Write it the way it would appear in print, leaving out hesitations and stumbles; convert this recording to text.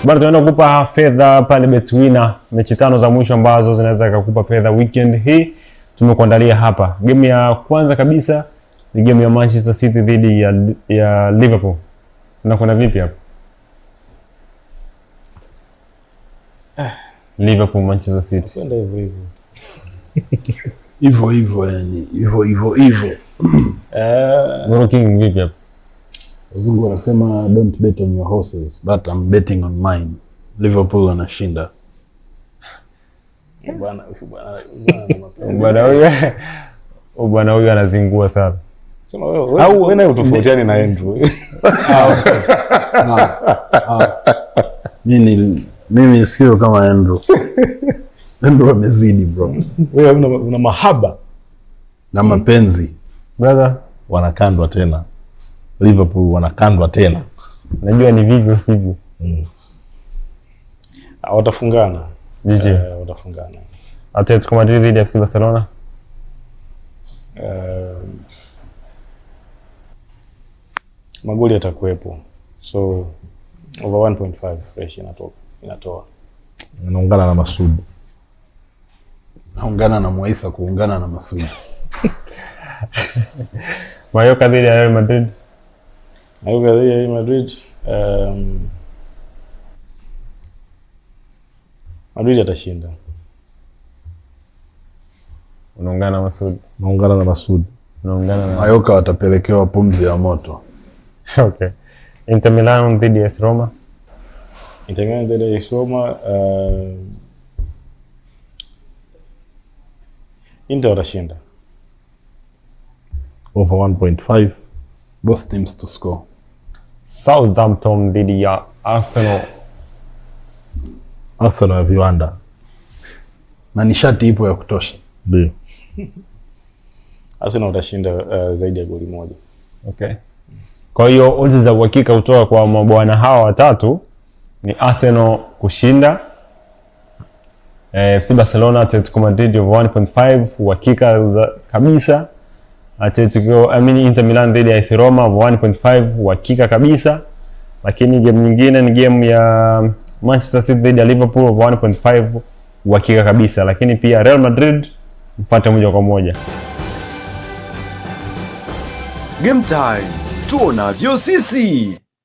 Bado tunaenda kukupa fedha pale Betwina, mechi 5 za mwisho ambazo zinaweza kukupa fedha weekend hii tumekuandalia hapa. Game ya kwanza kabisa ni game ya Manchester City dhidi ya Liverpool. Unakwenda vipi hapo? Liverpool Manchester City. Kwenda hivyo. Hivyo yani, hivyo. Goro King vipi hapo? Wazungu wanasema don't bet on your horses, but I'm betting on mine. Liverpool wanashinda. Bwana huyu anazingua sana. Sema wewe au wewe utofautiani na Andrew. Mimi sio kama Andrew. Andrew amezidi bro. Wewe una mahaba na mapenzi. Brother, wanakandwa tena. Liverpool wanakandwa tena. Najua ni vivyo hivyo. Watafungana. Jiji. Watafungana. Atletico Madrid dhidi ya FC Barcelona. Magoli yatakuwepo. So over 1.5 fresh inatoa. Naungana na Masud. Naungana na Moisa kuungana na Masud. Mallorca dhidi ya Real Madrid. Mallorca dhidi ya Real Madrid. Madrid atashinda. Unaungana na Masud. Naungana na Masud. Unaungana na Mallorca watapelekewa pumzi ya moto. Okay. Inter Milan dhidi ya AS Roma. Inter Milan dhidi ya AS Roma. Inter watashinda. Over 1.5. Both teams to score. Southampton dhidi ya Arsenal. Arsenal ya viwanda. Na nishati ipo ya kutosha. Ndio. Arsenal watashinda zaidi ya goli moja. Okay. Kwa hiyo odds za uhakika kutoka kwa mabwana hawa watatu ni Arsenal kushinda, FC Barcelona, Atletico Madrid over 1.5 uhakika kabisa, Inter Milan dhidi ya AS Roma over 1.5 uhakika kabisa, lakini game nyingine ni game ya Manchester City dhidi ya Liverpool over 1.5 uhakika kabisa, lakini pia Real Madrid mfuate moja kwa moja. Game time, tuonavyo sisi.